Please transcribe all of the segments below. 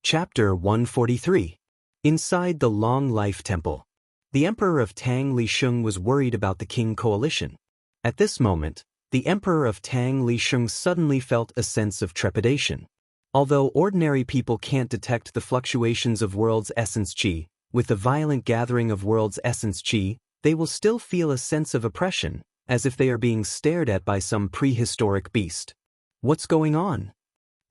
Chapter 143. Inside the Long Life Temple. The Emperor of Tang Lisheng was worried about the Qing coalition. At this moment, the Emperor of Tang Lisheng suddenly felt a sense of trepidation. Although ordinary people can't detect the fluctuations of world's essence qi, with the violent gathering of world's essence qi, they will still feel a sense of oppression, as if they are being stared at by some prehistoric beast. What's going on?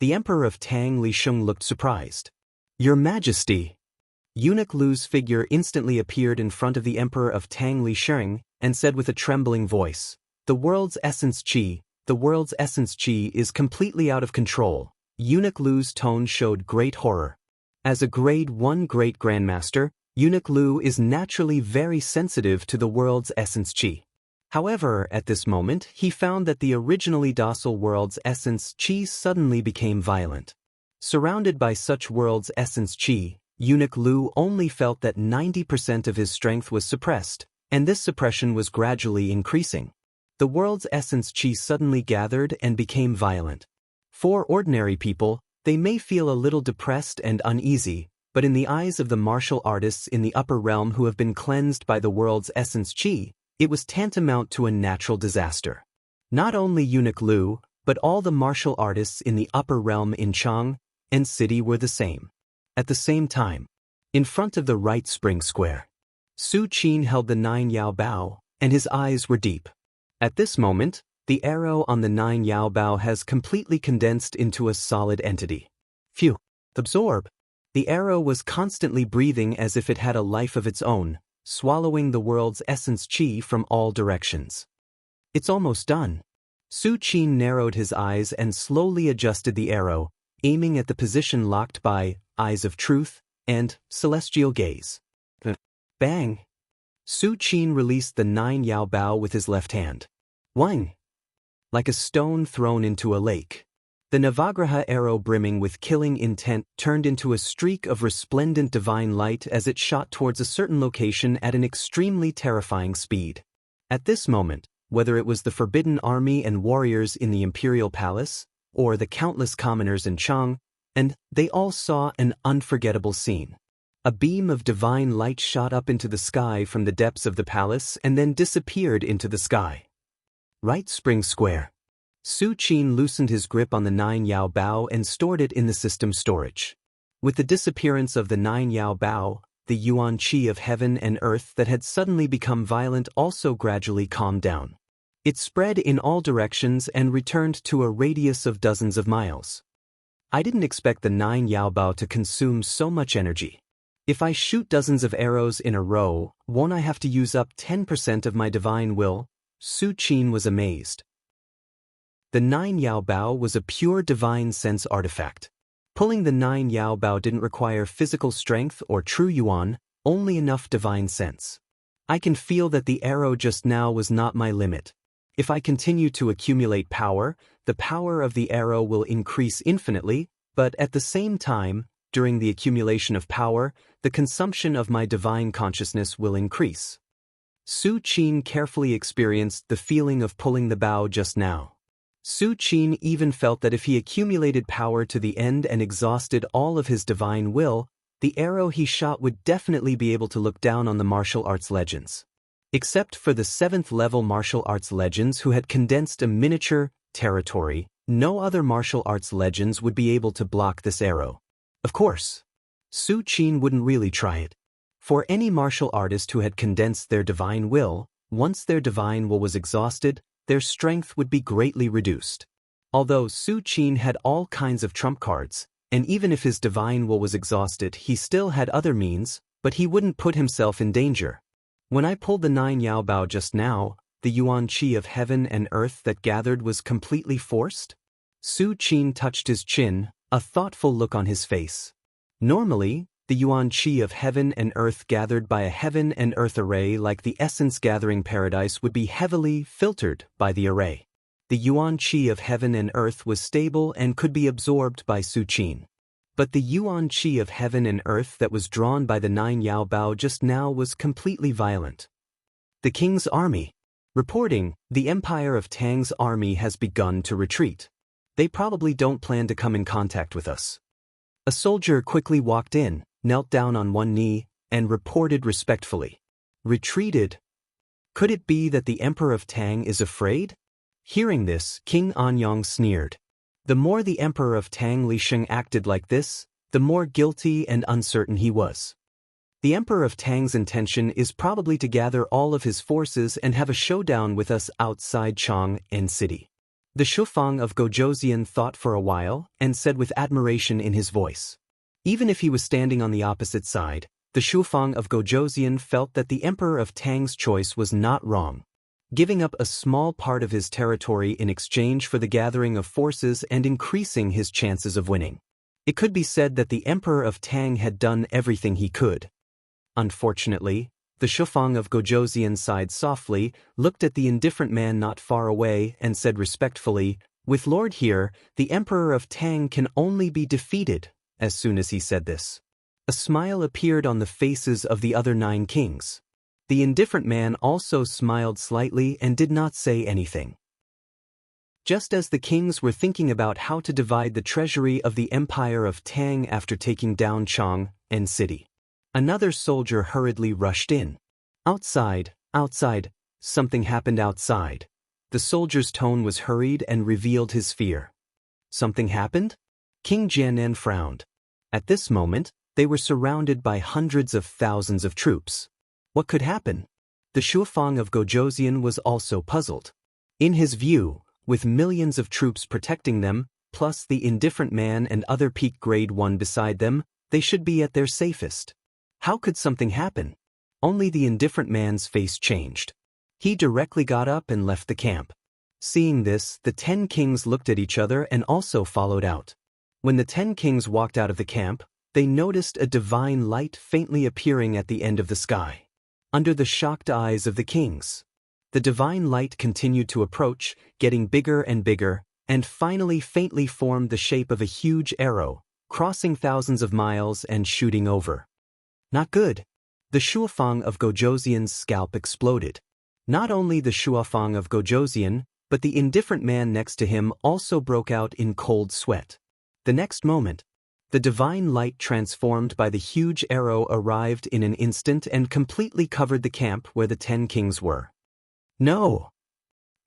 The Emperor of Tang Lisheng looked surprised. Your Majesty! Eunuch Lu's figure instantly appeared in front of the Emperor of Tang Lisheng and said with a trembling voice, the world's essence qi is completely out of control. Eunuch Lu's tone showed great horror. As a Grade 1 Great Grandmaster, Eunuch Lu is naturally very sensitive to the world's essence qi. However, at this moment, he found that the originally docile world's essence qi suddenly became violent. Surrounded by such world's essence qi, Eunuch Lu only felt that 90% of his strength was suppressed, and this suppression was gradually increasing. The world's essence qi suddenly gathered and became violent. For ordinary people, they may feel a little depressed and uneasy, but in the eyes of the martial artists in the upper realm who have been cleansed by the world's essence qi, it was tantamount to a natural disaster. Not only Eunuch Lu, but all the martial artists in the upper realm in Chang and city were the same. At the same time, in front of the right spring square, Su Qin held the 9 Yao Bao, and his eyes were deep. At this moment, the arrow on the 9 Yao Bao has completely condensed into a solid entity. Phew! Absorb! The arrow was constantly breathing as if it had a life of its own, swallowing the world's essence qi from all directions. It's almost done. Su Qin narrowed his eyes and slowly adjusted the arrow, aiming at the position locked by Eyes of Truth and Celestial Gaze. Bang! Su Qin released the 9 Yao Bao with his left hand. Wang! Like a stone thrown into a lake. The Navagraha arrow brimming with killing intent turned into a streak of resplendent divine light as it shot towards a certain location at an extremely terrifying speed. At this moment, whether it was the forbidden army and warriors in the imperial palace, or the countless commoners in Chang, and they all saw an unforgettable scene. A beam of divine light shot up into the sky from the depths of the palace and then disappeared into the sky. Right spring square. Su Qin loosened his grip on the 9 Yao Bao and stored it in the system storage. With the disappearance of the 9 Yao Bao, the yuan qi of heaven and earth that had suddenly become violent also gradually calmed down. It spread in all directions and returned to a radius of dozens of miles. I didn't expect the 9 Yao Bao to consume so much energy. If I shoot dozens of arrows in a row, won't I have to use up 10% of my divine will? Su Qin was amazed. The 9 Yao Bao was a pure divine sense artifact. Pulling the 9 Yao Bao didn't require physical strength or true yuan, only enough divine sense. I can feel that the arrow just now was not my limit. If I continue to accumulate power, the power of the arrow will increase infinitely, but at the same time, during the accumulation of power, the consumption of my divine consciousness will increase. Su Qin carefully experienced the feeling of pulling the bow just now. Su Qin even felt that if he accumulated power to the end and exhausted all of his divine will, the arrow he shot would definitely be able to look down on the martial arts legends. Except for the 7th level martial arts legends who had condensed a miniature territory, no other martial arts legends would be able to block this arrow. Of course, Su Qin wouldn't really try it. For any martial artist who had condensed their divine will, once their divine will was exhausted, their strength would be greatly reduced. Although Su Qin had all kinds of trump cards, and even if his divine will was exhausted he still had other means, but he wouldn't put himself in danger. When I pulled the 9 Yao Bao just now, the yuan qi of heaven and earth that gathered was completely forced? Su Qin touched his chin, a thoughtful look on his face. Normally, the yuan qi of heaven and earth gathered by a heaven and earth array like the essence gathering paradise would be heavily filtered by the array. The yuan qi of heaven and earth was stable and could be absorbed by Su Qin. But the yuan qi of heaven and earth that was drawn by the 9 Yao Bao just now was completely violent. The king's army. Reporting, the Empire of Tang's army has begun to retreat. They probably don't plan to come in contact with us. A soldier quickly walked in, knelt down on one knee, and reported respectfully. Retreated? Could it be that the Emperor of Tang is afraid? Hearing this, King Anyang sneered. The more the Emperor of Tang Lisheng acted like this, the more guilty and uncertain he was. The Emperor of Tang's intention is probably to gather all of his forces and have a showdown with us outside Chang'an City. The Shufang of Gojouxian thought for a while and said with admiration in his voice. Even if he was standing on the opposite side, the Shufang of Gojouxian felt that the Emperor of Tang's choice was not wrong. Giving up a small part of his territory in exchange for the gathering of forces and increasing his chances of winning. It could be said that the Emperor of Tang had done everything he could. Unfortunately, the Shufang of Gojouxian sighed softly, looked at the indifferent man not far away, and said respectfully, "With Lord here, the Emperor of Tang can only be defeated." As soon as he said this, a smile appeared on the faces of the other 9 kings. The indifferent man also smiled slightly and did not say anything. Just as the kings were thinking about how to divide the treasury of the Empire of Tang after taking down Chang'an City, another soldier hurriedly rushed in. Outside, something happened outside. The soldier's tone was hurried and revealed his fear. Something happened? King Jianan frowned. At this moment, they were surrounded by hundreds of thousands of troops. What could happen? The Shufang of Gojouxian was also puzzled. In his view, with millions of troops protecting them, plus the indifferent man and other peak grade 1 beside them, they should be at their safest. How could something happen? Only the indifferent man's face changed. He directly got up and left the camp. Seeing this, the 10 kings looked at each other and also followed out. When the 10 kings walked out of the camp, they noticed a divine light faintly appearing at the end of the sky. Under the shocked eyes of the kings, the divine light continued to approach, getting bigger and bigger, and finally faintly formed the shape of a huge arrow, crossing thousands of miles and shooting over. Not good. The Shufang of Gojouxian's scalp exploded. Not only the Shufang of Gojouxian, but the indifferent man next to him also broke out in cold sweat. The next moment, the divine light transformed by the huge arrow arrived in an instant and completely covered the camp where the 10 kings were. No!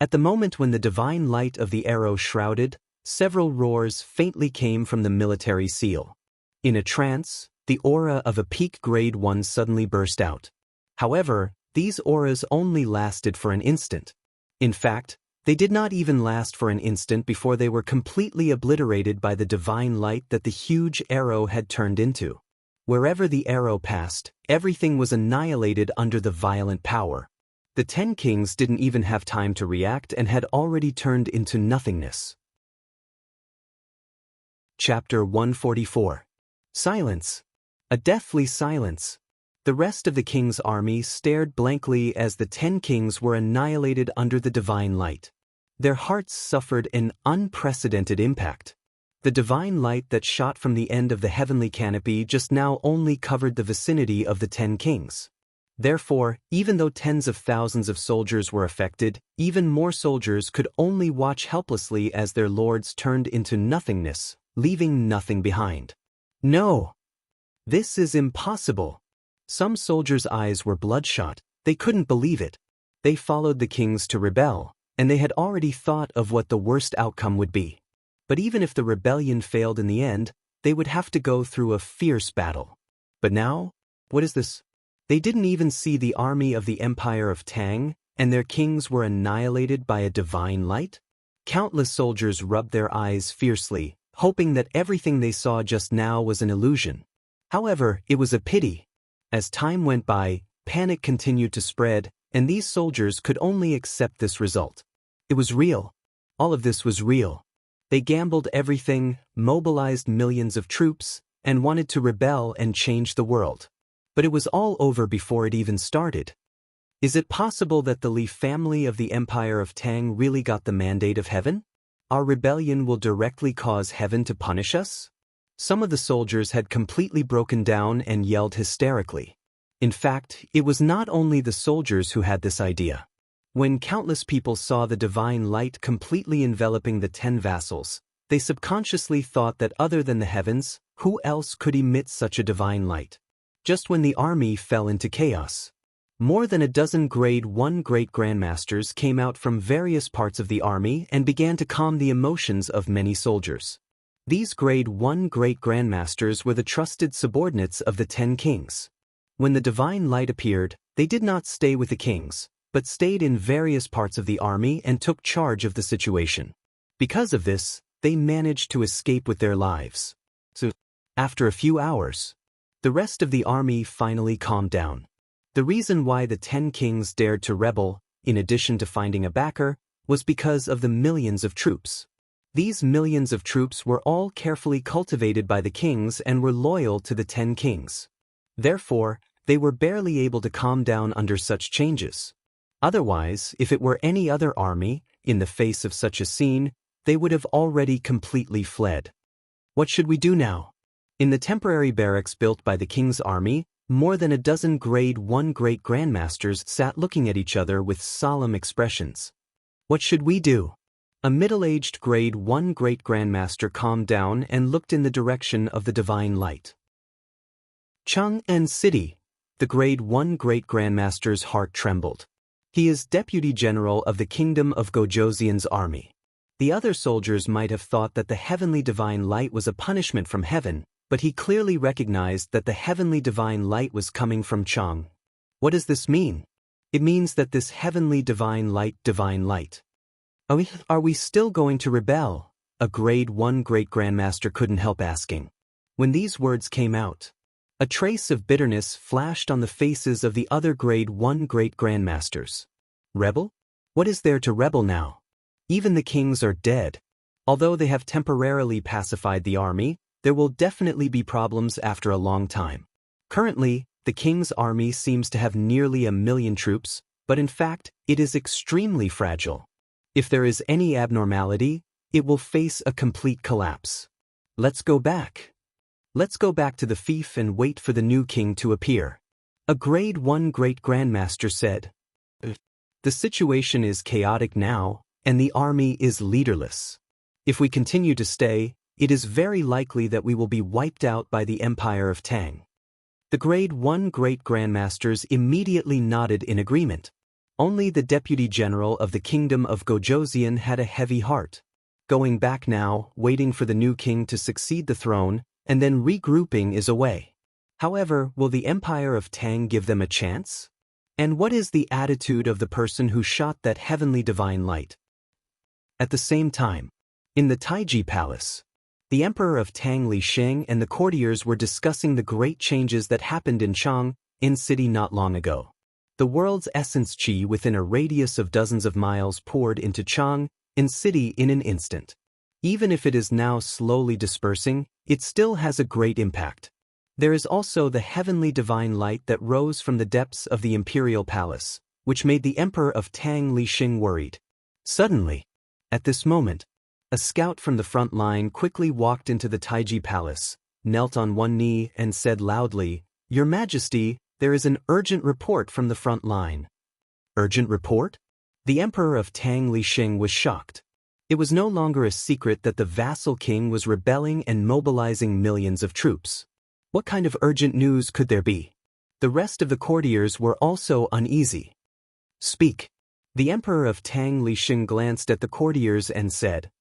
At the moment when the divine light of the arrow shrouded, several roars faintly came from the military seal. In a trance, the aura of a peak grade 1 suddenly burst out. However, these auras only lasted for an instant. In fact, they did not even last for an instant before they were completely obliterated by the divine light that the huge arrow had turned into. Wherever the arrow passed, everything was annihilated under the violent power. The 10 kings didn't even have time to react and had already turned into nothingness. Chapter 144. Silence. A deathly silence. The rest of the king's army stared blankly as the 10 kings were annihilated under the divine light. Their hearts suffered an unprecedented impact. The divine light that shot from the end of the heavenly canopy just now only covered the vicinity of the 10 kings. Therefore, even though tens of thousands of soldiers were affected, even more soldiers could only watch helplessly as their lords turned into nothingness, leaving nothing behind. No! This is impossible. Some soldiers' eyes were bloodshot. They couldn't believe it. They followed the kings to rebel, and they had already thought of what the worst outcome would be. But even if the rebellion failed in the end, they would have to go through a fierce battle. But now, what is this? They didn't even see the army of the Empire of Tang, and their kings were annihilated by a divine light? Countless soldiers rubbed their eyes fiercely, hoping that everything they saw just now was an illusion. However, it was a pity. As time went by, panic continued to spread, and these soldiers could only accept this result. It was real. All of this was real. They gambled everything, mobilized millions of troops, and wanted to rebel and change the world. But it was all over before it even started. Is it possible that the Li family of the Empire of Tang really got the mandate of heaven? Our rebellion will directly cause heaven to punish us? Some of the soldiers had completely broken down and yelled hysterically. In fact, it was not only the soldiers who had this idea. When countless people saw the divine light completely enveloping the 10 vassals, They subconsciously thought that other than the heavens, who else could emit such a divine light? Just when the army fell into chaos, more than a dozen Grade 1 Great Grandmasters came out from various parts of the army and began to calm the emotions of many soldiers. These Grade 1 Great Grandmasters were the trusted subordinates of the 10 kings. When the divine light appeared, they did not stay with the kings, but stayed in various parts of the army and took charge of the situation. Because of this, they managed to escape with their lives. So, after a few hours, the rest of the army finally calmed down. The reason why the 10 kings dared to rebel, in addition to finding a backer, was because of the millions of troops. These millions of troops were all carefully cultivated by the kings and were loyal to the 10 kings. Therefore, they were barely able to calm down under such changes. Otherwise, if it were any other army, in the face of such a scene, they would have already completely fled. What should we do now? In the temporary barracks built by the king's army, more than a dozen Grade 1 Great Grandmasters sat looking at each other with solemn expressions. What should we do? A middle-aged Grade 1 Great Grandmaster calmed down and looked in the direction of the divine light. Chang'an City. The Grade 1 Great Grandmaster's heart trembled. He is Deputy General of the Kingdom of Gojoseon's army. The other soldiers might have thought that the heavenly divine light was a punishment from heaven, but he clearly recognized that the heavenly divine light was coming from Chang. What does this mean? It means that this heavenly divine light. Are we still going to rebel? A Grade 1 Great Grandmaster couldn't help asking. When these words came out, a trace of bitterness flashed on the faces of the other Grade 1 Great Grandmasters. Rebel? What is there to rebel now? Even the kings are dead. Although they have temporarily pacified the army, there will definitely be problems after a long time. Currently, the king's army seems to have nearly 1 million troops, but in fact, it is extremely fragile. If there is any abnormality, it will face a complete collapse. Let's go back. Let's go back to the fief and wait for the new king to appear. A Grade 1 Great Grandmaster said. The situation is chaotic now, and the army is leaderless. If we continue to stay, it is very likely that we will be wiped out by the Empire of Tang. The Grade 1 Great Grandmasters immediately nodded in agreement. Only the Deputy General of the Kingdom of Gojoseon had a heavy heart. Going back now, waiting for the new king to succeed the throne, and then regrouping is a way. However, will the Empire of Tang give them a chance? And what is the attitude of the person who shot that heavenly divine light? At the same time, in the Taiji Palace, the Emperor of Tang Lisheng and the courtiers were discussing the great changes that happened in Chang'an City not long ago. The world's essence qi within a radius of dozens of miles poured into Chang'an City in an instant. Even if it is now slowly dispersing, it still has a great impact. There is also the heavenly divine light that rose from the depths of the imperial palace, which made the Emperor of Tang Lisheng worried. Suddenly, at this moment, a scout from the front line quickly walked into the Taiji Palace, knelt on one knee and said loudly, "Your Majesty, there is an urgent report from the front line." Urgent report? The Emperor of Tang Lisheng was shocked. It was no longer a secret that the vassal king was rebelling and mobilizing millions of troops. What kind of urgent news could there be? The rest of the courtiers were also uneasy. Speak. The Emperor of Tang Lisheng glanced at the courtiers and said,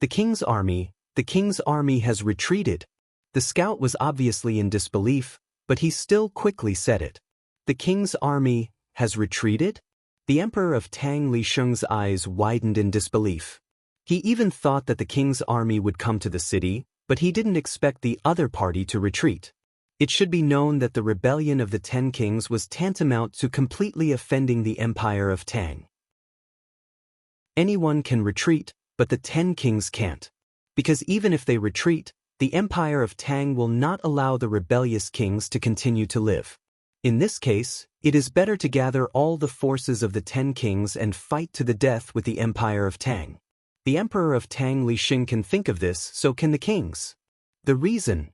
The king's army has retreated." The scout was obviously in disbelief, but he still quickly said it. The king's army has retreated? The Emperor of Tang Lisheng's eyes widened in disbelief. He even thought that the king's army would come to the city, but he didn't expect the other party to retreat. It should be known that the rebellion of the 10 kings was tantamount to completely offending the Empire of Tang. Anyone can retreat, but the 10 kings can't. Because even if they retreat, the Empire of Tang will not allow the rebellious kings to continue to live. In this case, it is better to gather all the forces of the 10 kings and fight to the death with the Empire of Tang. The Emperor of Tang Lisheng can think of this, so can the kings. The reason?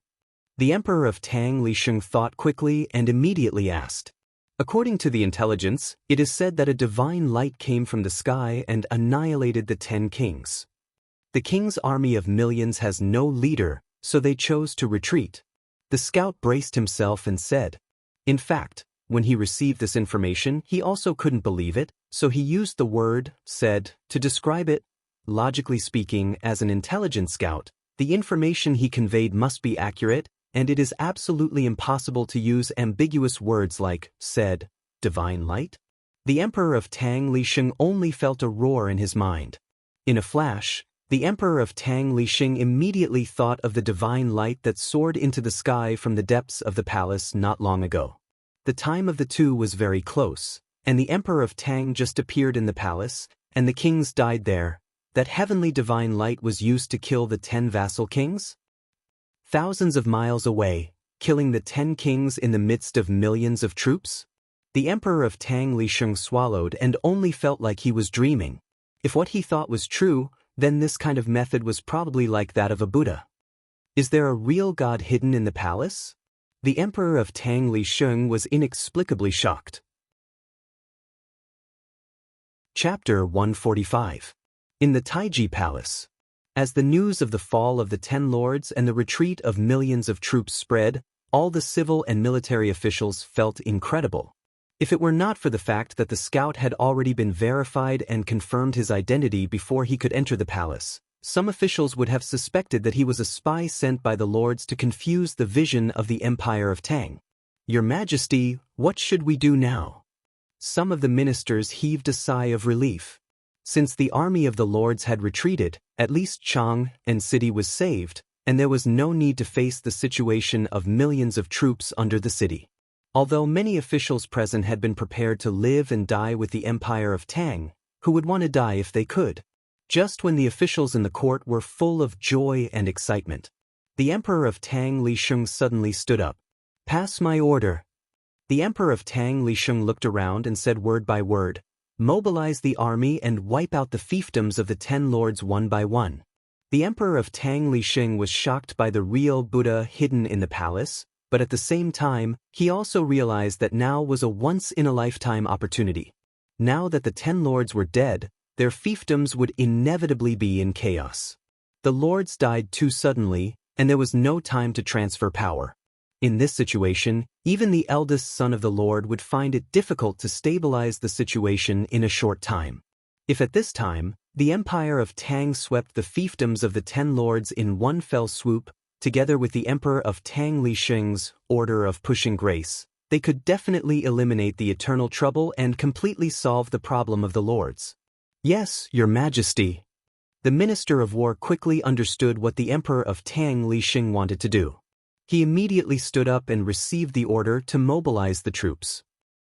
The Emperor of Tang Lisheng thought quickly and immediately asked. According to the intelligence, it is said that a divine light came from the sky and annihilated the 10 kings. The king's army of millions has no leader, so they chose to retreat. The scout braced himself and said. In fact, when he received this information, he also couldn't believe it, so he used the word, said, to describe it. Logically speaking, as an intelligent scout, the information he conveyed must be accurate, and it is absolutely impossible to use ambiguous words like, said, divine light. The Emperor of Tang Lisheng only felt a roar in his mind. In a flash, the Emperor of Tang Lisheng immediately thought of the divine light that soared into the sky from the depths of the palace not long ago. The time of the two was very close, and the Emperor of Tang just appeared in the palace, and the kings died there. That heavenly divine light was used to kill the 10 vassal kings? Thousands of miles away, killing the 10 kings in the midst of millions of troops? The Emperor of Tang Lisheng swallowed and only felt like he was dreaming. If what he thought was true, then this kind of method was probably like that of a Buddha. Is there a real God hidden in the palace? The Emperor of Tang Lisheng was inexplicably shocked. Chapter 145. In the Taiji Palace. As the news of the fall of the 10 lords and the retreat of millions of troops spread, all the civil and military officials felt incredible. If it were not for the fact that the scout had already been verified and confirmed his identity before he could enter the palace, some officials would have suspected that he was a spy sent by the lords to confuse the vision of the Empire of Tang. Your Majesty, what should we do now? Some of the ministers heaved a sigh of relief. Since the army of the lords had retreated, at least Chang and city was saved, and there was no need to face the situation of millions of troops under the city. Although many officials present had been prepared to live and die with the Empire of Tang, who would want to die if they could? Just when the officials in the court were full of joy and excitement, the Emperor of Tang Lisheng suddenly stood up. Pass my order. The Emperor of Tang Lisheng looked around and said word by word, mobilize the army and wipe out the fiefdoms of the 10 lords one by one. The Emperor of Tang Lisheng was shocked by the real Buddha hidden in the palace, but at the same time, he also realized that now was a once-in-a-lifetime opportunity. Now that the 10 lords were dead, their fiefdoms would inevitably be in chaos. The lords died too suddenly, and there was no time to transfer power. In this situation, even the eldest son of the lord would find it difficult to stabilize the situation in a short time. If at this time, the Empire of Tang swept the fiefdoms of the 10 lords in one fell swoop, together with the Emperor of Tang Lisheng's order of pushing grace, they could definitely eliminate the eternal trouble and completely solve the problem of the lords. Yes, Your Majesty. The Minister of War quickly understood what the Emperor of Tang Lisheng wanted to do. He immediately stood up and received the order to mobilize the troops.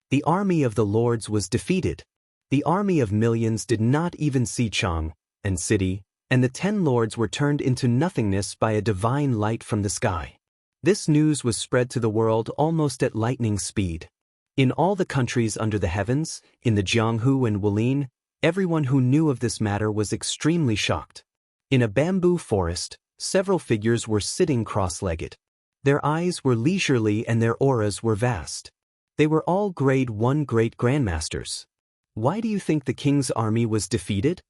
The army of the lords was defeated. The army of millions did not even see Chang and city, and the 10 lords were turned into nothingness by a divine light from the sky. This news was spread to the world almost at lightning speed. In all the countries under the heavens, in the Jianghu and Wulin, everyone who knew of this matter was extremely shocked. In a bamboo forest, several figures were sitting cross-legged. Their eyes were leisurely and their auras were vast. They were all grade 1 great grandmasters. Why do you think the king's army was defeated?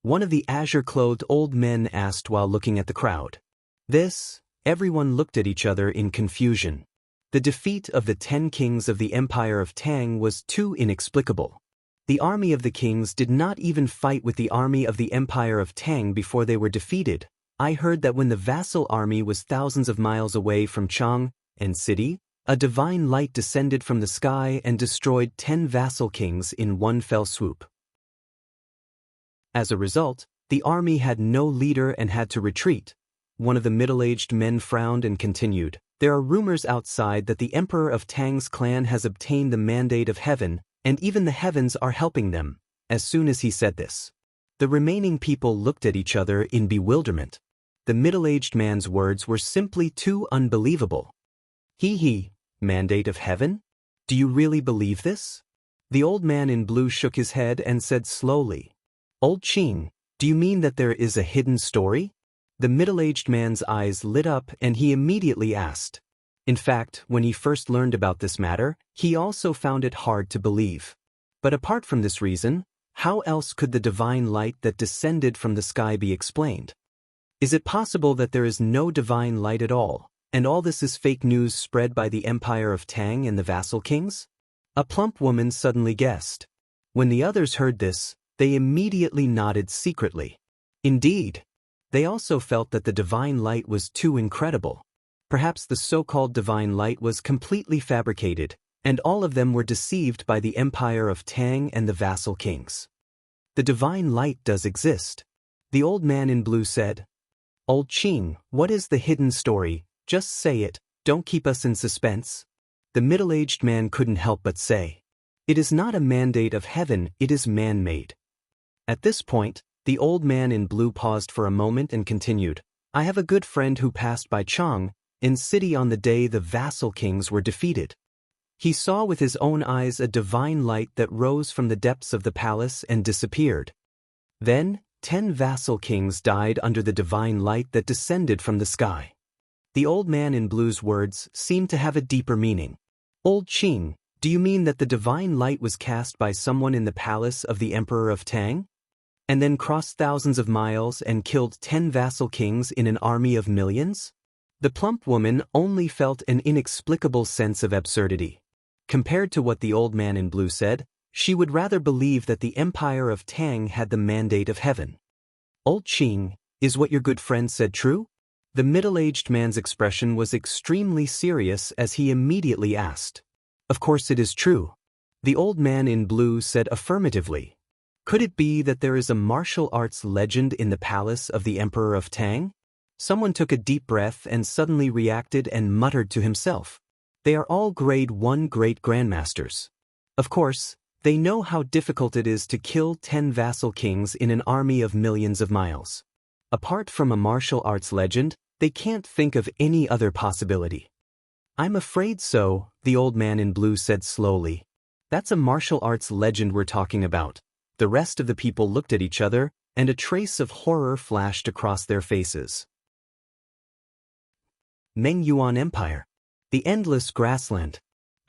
One of the azure-clothed old men asked while looking at the crowd. Everyone looked at each other in confusion. The defeat of the 10 kings of the Empire of Tang was too inexplicable. The army of the kings did not even fight with the army of the Empire of Tang before they were defeated. I heard that when the vassal army was thousands of miles away from Chang and city, a divine light descended from the sky and destroyed 10 vassal kings in one fell swoop. As a result, the army had no leader and had to retreat. One of the middle-aged men frowned and continued, there are rumors outside that the Emperor of Tang's clan has obtained the mandate of heaven, and even the heavens are helping them. As soon as he said this, the remaining people looked at each other in bewilderment. The middle-aged man's words were simply too unbelievable. Mandate of heaven? Do you really believe this? The old man in blue shook his head and said slowly, Old Qing, do you mean that there is a hidden story? The middle-aged man's eyes lit up and he immediately asked. In fact, when he first learned about this matter, he also found it hard to believe. But apart from this reason, How else could the divine light that descended from the sky be explained? Is it possible that there is no divine light at all, and all this is fake news spread by the empire of Tang and the vassal kings? A plump woman suddenly guessed. When the others heard this, they immediately nodded secretly. Indeed, they also felt that the divine light was too incredible. Perhaps the so-called divine light was completely fabricated, and all of them were deceived by the empire of Tang and the vassal kings. The divine light does exist. The old man in blue said. Old Qing, what is the hidden story? Just say it, don't keep us in suspense. The middle-aged man couldn't help but say. It is not a mandate of heaven, it is man-made. At this point, the old man in blue paused for a moment and continued. I have a good friend who passed by Chang, in city on the day the vassal kings were defeated. He saw with his own eyes a divine light that rose from the depths of the palace and disappeared. Then, 10 vassal kings died under the divine light that descended from the sky. The old man in blue's words seemed to have a deeper meaning. Old Qing, do you mean that the divine light was cast by someone in the palace of the Emperor of Tang? And then crossed thousands of miles and killed 10 vassal kings in an army of millions? The plump woman only felt an inexplicable sense of absurdity. Compared to what the old man in blue said, she would rather believe that the empire of Tang had the mandate of heaven. Old Qing, is what your good friend said true? The middle-aged man's expression was extremely serious as he immediately asked. Of course it is true. The old man in blue said affirmatively. Could it be that there is a martial arts legend in the palace of the Emperor of Tang? Someone took a deep breath and suddenly reacted and muttered to himself. They are all grade 1 great grandmasters. Of course, they know how difficult it is to kill 10 vassal kings in an army of millions of miles. Apart from a martial arts legend, they can't think of any other possibility. I'm afraid so, the old man in blue said slowly. That's a martial arts legend we're talking about. The rest of the people looked at each other, and a trace of horror flashed across their faces. Meng Yuan Empire. The endless grassland.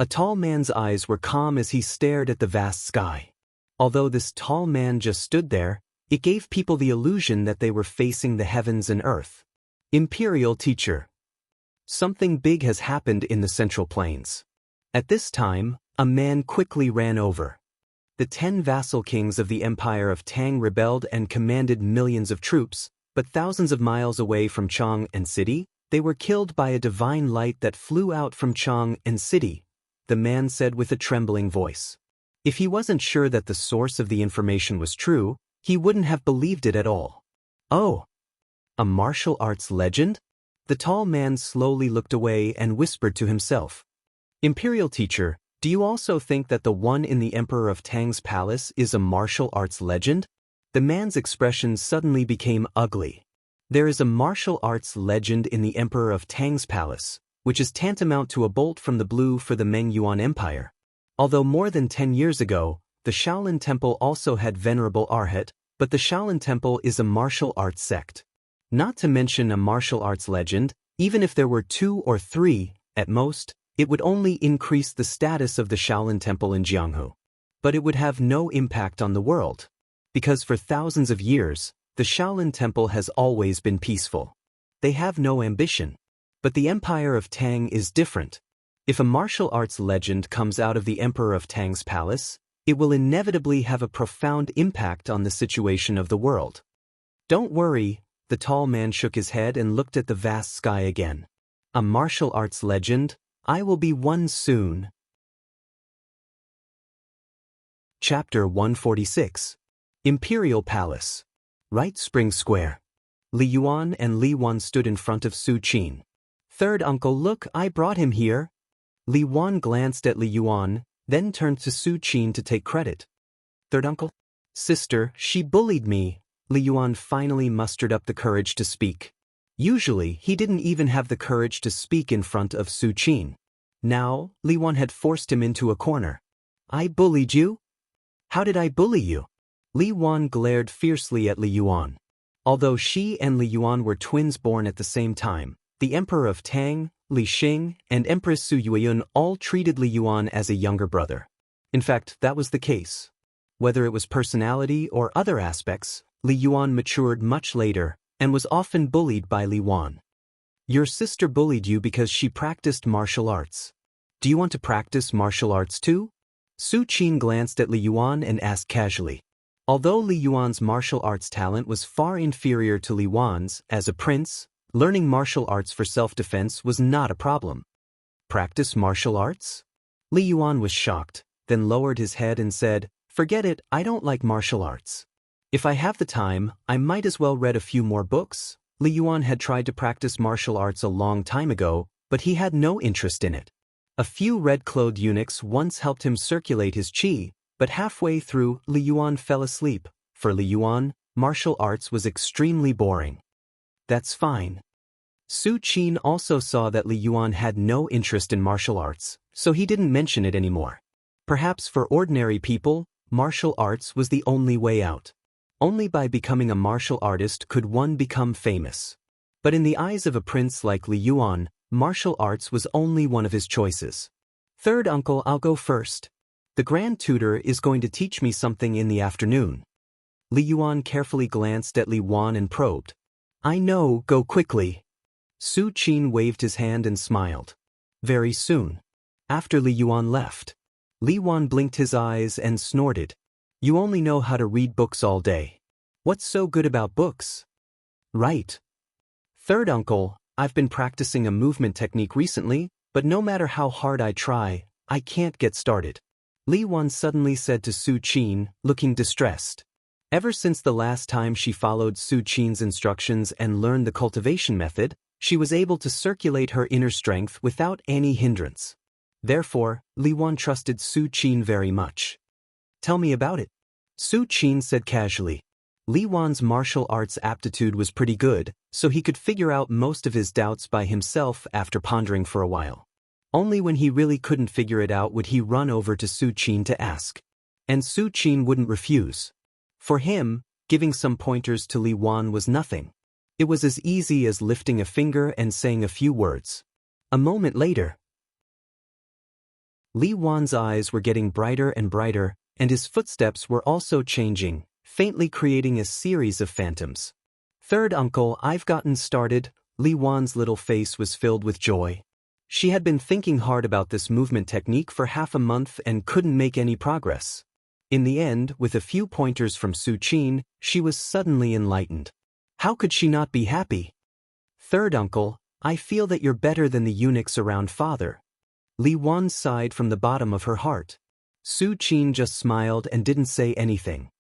A tall man's eyes were calm as he stared at the vast sky. Although this tall man just stood there, it gave people the illusion that they were facing the heavens and earth. Imperial teacher. Something big has happened in the Central Plains. At this time, a man quickly ran over. The 10 vassal kings of the Empire of Tang rebelled and commanded millions of troops, but thousands of miles away from Chang and city, they were killed by a divine light that flew out from Chang and city, the man said with a trembling voice. If he wasn't sure that the source of the information was true, he wouldn't have believed it at all. Oh, a martial arts legend? The tall man slowly looked away and whispered to himself. Imperial teacher, do you also think that the one in the Emperor of Tang's palace is a martial arts legend? The man's expression suddenly became ugly. There is a martial arts legend in the Emperor of Tang's palace, which is tantamount to a bolt from the blue for the Meng Yuan Empire. Although more than 10 years ago, the Shaolin Temple also had Venerable Arhat, but the Shaolin Temple is a martial arts sect. Not to mention a martial arts legend, even if there were 2 or 3, at most, it would only increase the status of the Shaolin Temple in Jianghu. But it would have no impact on the world. Because for thousands of years, the Shaolin Temple has always been peaceful. They have no ambition. But the Empire of Tang is different. If a martial arts legend comes out of the Emperor of Tang's palace, it will inevitably have a profound impact on the situation of the world. Don't worry, the tall man shook his head and looked at the vast sky again. A martial arts legend? I will be one soon. Chapter 146. Imperial Palace. Right Spring Square. Li Yuan and Li Wan stood in front of Su Qin. Third uncle, look, I brought him here. Li Wan glanced at Li Yuan, then turned to Su Qin to take credit. Third uncle? Sister, she bullied me. Li Yuan finally mustered up the courage to speak. Usually, he didn't even have the courage to speak in front of Su Qin. Now, Li Yuan had forced him into a corner. I bullied you? How did I bully you? Li Yuan glared fiercely at Li Yuan. Although she and Li Yuan were twins born at the same time, the Emperor of Tang, Li Xing, and Empress Su Yueyun all treated Li Yuan as a younger brother. In fact, that was the case. Whether it was personality or other aspects, Li Yuan matured much later and was often bullied by Li Wan. Your sister bullied you because she practiced martial arts. Do you want to practice martial arts too? Su Qin glanced at Li Yuan and asked casually. Although Li Yuan's martial arts talent was far inferior to Li Wan's, as a prince, learning martial arts for self-defense was not a problem. Practice martial arts? Li Yuan was shocked, then lowered his head and said, "Forget it, I don't like martial arts. If I have the time, I might as well read a few more books." Li Yuan had tried to practice martial arts a long time ago, but he had no interest in it. A few red-clothed eunuchs once helped him circulate his qi, but halfway through, Li Yuan fell asleep. For Li Yuan, martial arts was extremely boring. That's fine. Su Qin also saw that Li Yuan had no interest in martial arts, so he didn't mention it anymore. Perhaps for ordinary people, martial arts was the only way out. Only by becoming a martial artist could one become famous. But in the eyes of a prince like Li Yuan, martial arts was only one of his choices. "Third uncle, I'll go first. The grand tutor is going to teach me something in the afternoon." Li Yuan carefully glanced at Li Wan and probed. "I know, go quickly." Su Qin waved his hand and smiled. Very soon, after Li Yuan left, Li Wan blinked his eyes and snorted. "You only know how to read books all day. What's so good about books?" "Right. Third uncle, I've been practicing a movement technique recently, but no matter how hard I try, I can't get started." Li Wan suddenly said to Su Qin, looking distressed. Ever since the last time she followed Su Qin's instructions and learned the cultivation method, she was able to circulate her inner strength without any hindrance. Therefore, Li Wan trusted Su Qin very much. "Tell me about it," Su Qin said casually. Li Wan's martial arts aptitude was pretty good, so he could figure out most of his doubts by himself after pondering for a while. Only when he really couldn't figure it out would he run over to Su Qin to ask. And Su Qin wouldn't refuse. For him, giving some pointers to Li Wan was nothing. It was as easy as lifting a finger and saying a few words. A moment later, Li Wan's eyes were getting brighter and brighter, and his footsteps were also changing, faintly creating a series of phantoms. "Third uncle, I've gotten started." Li Wan's little face was filled with joy. She had been thinking hard about this movement technique for half a month and couldn't make any progress. In the end, with a few pointers from Su Qin, she was suddenly enlightened. How could she not be happy? "Third uncle, I feel that you're better than the eunuchs around father." Li Wan sighed from the bottom of her heart. Su Qin just smiled and didn't say anything.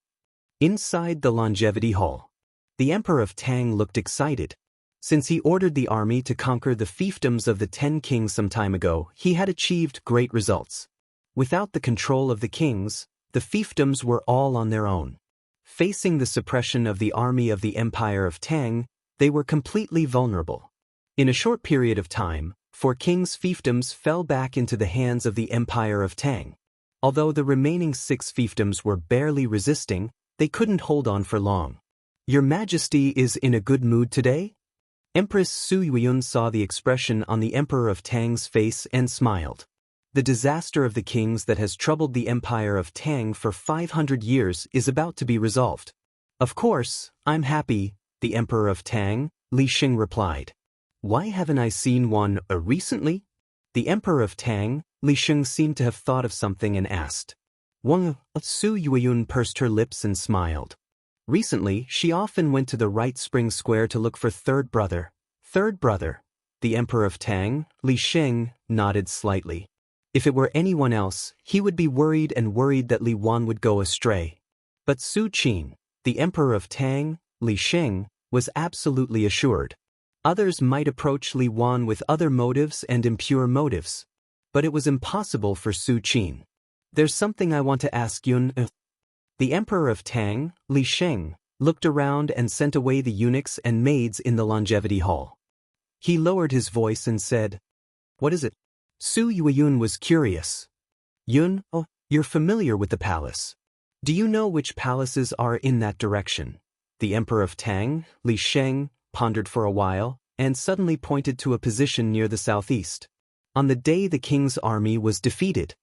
Inside the longevity hall, the Emperor of Tang looked excited. Since he ordered the army to conquer the fiefdoms of the 10 kings some time ago, he had achieved great results. Without the control of the kings, the fiefdoms were all on their own. Facing the suppression of the army of the Empire of Tang, they were completely vulnerable. In a short period of time, 4 kings' fiefdoms fell back into the hands of the Empire of Tang. Although the remaining 6 fiefdoms were barely resisting, they couldn't hold on for long. "Your Majesty is in a good mood today?" Empress Su Yueyun saw the expression on the Emperor of Tang's face and smiled. The disaster of the kings that has troubled the Empire of Tang for 500 years is about to be resolved. "Of course, I'm happy," the Emperor of Tang, Li Xing replied. "Why haven't I seen one recently?" The Emperor of Tang, Li Xing seemed to have thought of something and asked. Su Yueyun pursed her lips and smiled. Recently, she often went to the Right Spring Square to look for third brother. "Third brother?" The Emperor of Tang, Li Xing, nodded slightly. If it were anyone else, he would be worried that Li Wan would go astray. But Su Qin, the Emperor of Tang, Li Xing, was absolutely assured. Others might approach Li Wan with other motives and impure motives. But it was impossible for Su Qin. "There's something I want to ask Yun." The Emperor of Tang, Li Xing, looked around and sent away the eunuchs and maids in the longevity hall. He lowered his voice and said, "What is it?" Su Yueyun was curious. "Yun, you're familiar with the palace. Do you know which palaces are in that direction?" The Emperor of Tang, Li Xing, pondered for a while, and suddenly pointed to a position near the southeast. On the day the king's army was defeated,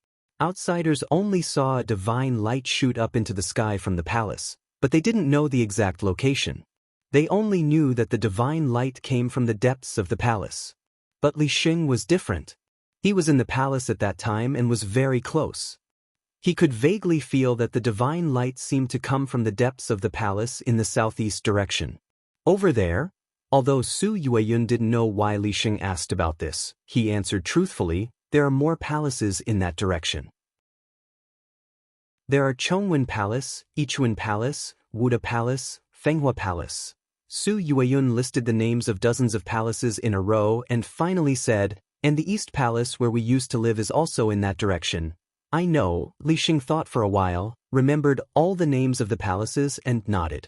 Outsiders only saw a divine light shoot up into the sky from the palace, but they didn't know the exact location. They only knew that the divine light came from the depths of the palace. But Li Xing was different. He was in the palace at that time and was very close. He could vaguely feel that the divine light seemed to come from the depths of the palace in the southeast direction. Over there, although Su Yueyun didn't know why Li Xing asked about this, he answered truthfully, there are more palaces in that direction. There are Chongwen Palace, Yichuan Palace, Wuda Palace, Fenghua Palace. Su Yueyun listed the names of dozens of palaces in a row and finally said, and the East Palace where we used to live is also in that direction. I know, Li Xing thought for a while, remembered all the names of the palaces and nodded.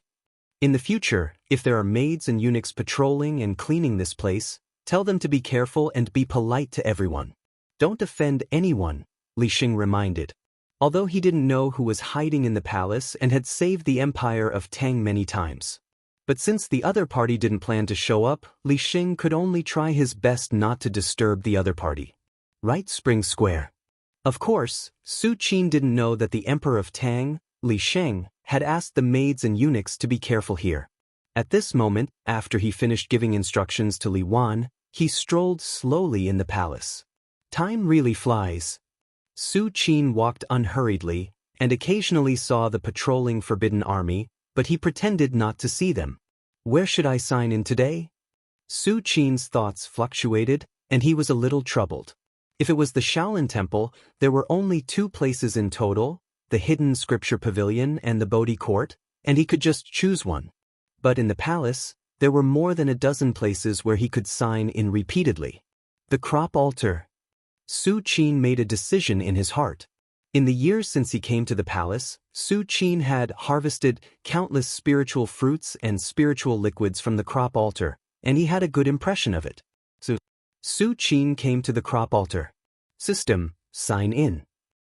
In the future, if there are maids and eunuchs patrolling and cleaning this place, tell them to be careful and be polite to everyone. Don't offend anyone, Li Xing reminded. Although he didn't know who was hiding in the palace and had saved the empire of Tang many times. But since the other party didn't plan to show up, Li Xing could only try his best not to disturb the other party. Right, Spring Square. Of course, Su Qin didn't know that the Emperor of Tang, Li Sheng, had asked the maids and eunuchs to be careful here. At this moment, after he finished giving instructions to Li Wan, he strolled slowly in the palace. Time really flies. Su Qin walked unhurriedly, and occasionally saw the patrolling Forbidden Army, but he pretended not to see them. Where should I sign in today? Su Qin's thoughts fluctuated, and he was a little troubled. If it was the Shaolin Temple, there were only 2 places in total, the Hidden Scripture Pavilion and the Bodhi Court, and he could just choose one. But in the palace, there were more than a dozen places where he could sign in repeatedly. The crop altar. Su Qin made a decision in his heart. In the years since he came to the palace, Su Qin had harvested countless spiritual fruits and spiritual liquids from the crop altar, and he had a good impression of it. So, Su Qin came to the crop altar. System, sign in.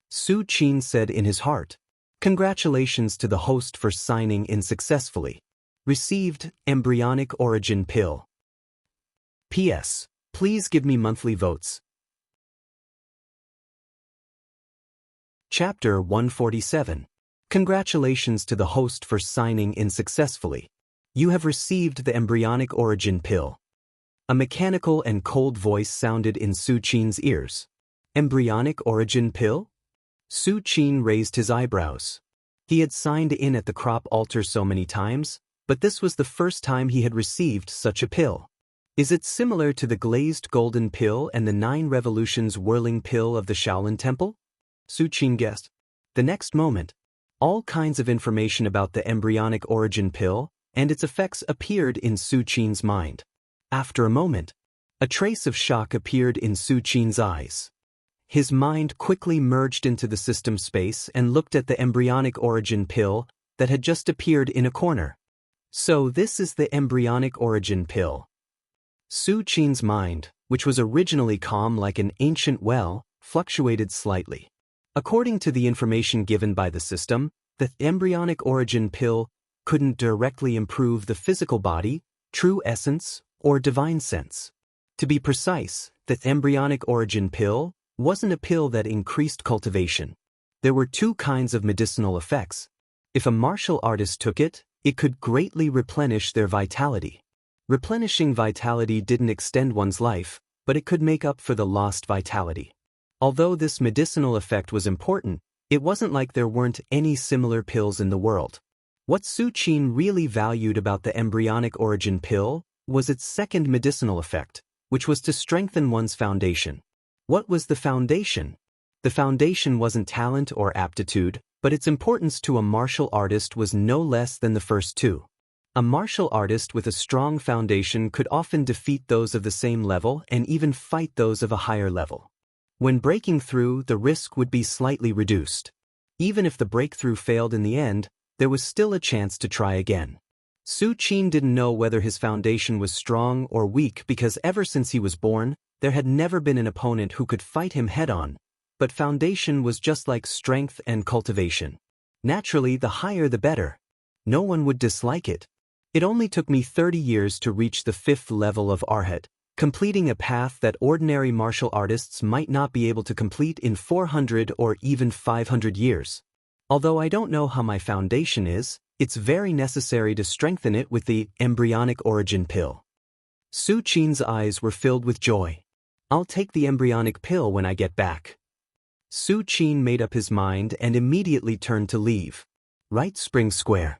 Su Qin said in his heart. Congratulations to the host for signing in successfully. Received, embryonic origin pill. P.S. Please give me monthly votes. Chapter 147. Congratulations to the host for signing in successfully. You have received the embryonic origin pill. A mechanical and cold voice sounded in Su Qin's ears. Embryonic origin pill? Su Qin raised his eyebrows. He had signed in at the crop altar so many times, but this was the first time he had received such a pill. Is it similar to the glazed golden pill and the 9 revolutions whirling pill of the Shaolin Temple? Su Qin guessed. The next moment, all kinds of information about the embryonic origin pill and its effects appeared in Su Qin's mind. After a moment, a trace of shock appeared in Su Qin's eyes. His mind quickly merged into the system space and looked at the embryonic origin pill that had just appeared in a corner. So this is the embryonic origin pill. Su Qin's mind, which was originally calm like an ancient well, fluctuated slightly. According to the information given by the system, the embryonic origin pill couldn't directly improve the physical body, true essence, or divine sense. To be precise, the embryonic origin pill wasn't a pill that increased cultivation. There were 2 kinds of medicinal effects. If a martial artist took it, it could greatly replenish their vitality. Replenishing vitality didn't extend one's life, but it could make up for the lost vitality. Although this medicinal effect was important, it wasn't like there weren't any similar pills in the world. What Su Qin really valued about the embryonic origin pill was its second medicinal effect, which was to strengthen one's foundation. What was the foundation? The foundation wasn't talent or aptitude, but its importance to a martial artist was no less than the first 2. A martial artist with a strong foundation could often defeat those of the same level and even fight those of a higher level. When breaking through, the risk would be slightly reduced. Even if the breakthrough failed in the end, there was still a chance to try again. Su Qin didn't know whether his foundation was strong or weak because ever since he was born, there had never been an opponent who could fight him head-on. But foundation was just like strength and cultivation. Naturally, the higher the better. No one would dislike it. It only took me 30 years to reach the 5th level of Arhat, completing a path that ordinary martial artists might not be able to complete in 400 or even 500 years. Although I don't know how my foundation is, it's very necessary to strengthen it with the embryonic origin pill. Su Qin's eyes were filled with joy. I'll take the embryonic pill when I get back. Su Qin made up his mind and immediately turned to leave. Right Spring Square.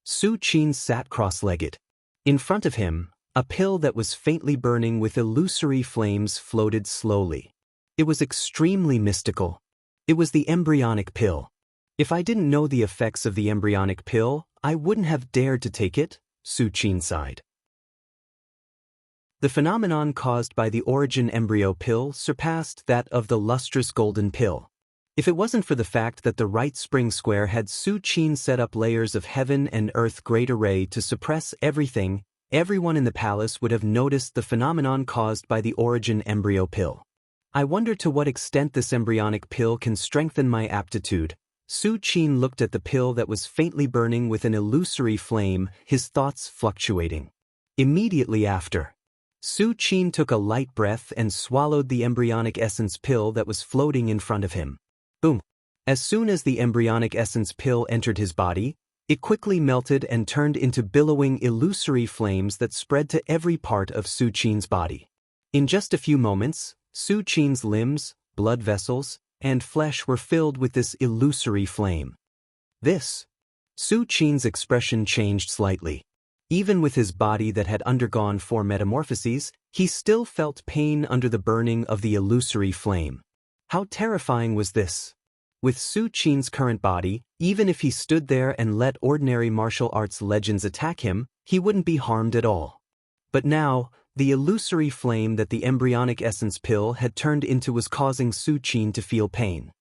Su Qin sat cross-legged. In front of him, a pill that was faintly burning with illusory flames floated slowly. It was extremely mystical. It was the embryonic pill. If I didn't know the effects of the embryonic pill, I wouldn't have dared to take it, Su Qin sighed. The phenomenon caused by the origin embryo pill surpassed that of the lustrous golden pill. If it wasn't for the fact that the right spring square had Su Qin set up layers of heaven and earth great array to suppress everything, everyone in the palace would have noticed the phenomenon caused by the origin embryo pill. I wonder to what extent this embryonic pill can strengthen my aptitude. Su Qin looked at the pill that was faintly burning with an illusory flame, his thoughts fluctuating. Immediately after, Su Qin took a light breath and swallowed the embryonic essence pill that was floating in front of him. Boom! As soon as the embryonic essence pill entered his body, it quickly melted and turned into billowing illusory flames that spread to every part of Su Qin's body. In just a few moments, Su Qin's limbs, blood vessels, and flesh were filled with this illusory flame. Su Qin's expression changed slightly. Even with his body that had undergone 4 metamorphoses, he still felt pain under the burning of the illusory flame. How terrifying was this? With Su Qin's current body, even if he stood there and let ordinary martial arts legends attack him, he wouldn't be harmed at all. But now, the illusory flame that the embryonic essence pill had turned into was causing Su Qin to feel pain.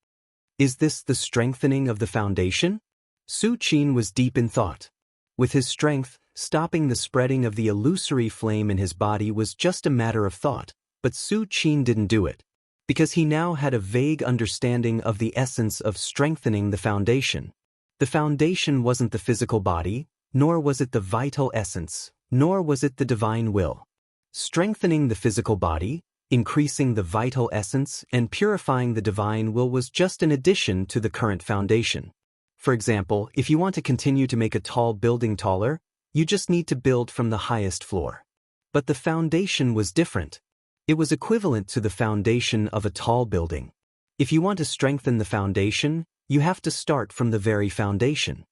Is this the strengthening of the foundation? Su Qin was deep in thought. With his strength, stopping the spreading of the illusory flame in his body was just a matter of thought, but Su Qin didn't do it, because he now had a vague understanding of the essence of strengthening the foundation. The foundation wasn't the physical body, nor was it the vital essence, nor was it the divine will. Strengthening the physical body, increasing the vital essence, and purifying the divine will was just an addition to the current foundation. For example, if you want to continue to make a tall building taller, you just need to build from the highest floor. But the foundation was different. It was equivalent to the foundation of a tall building. If you want to strengthen the foundation, you have to start from the very foundation.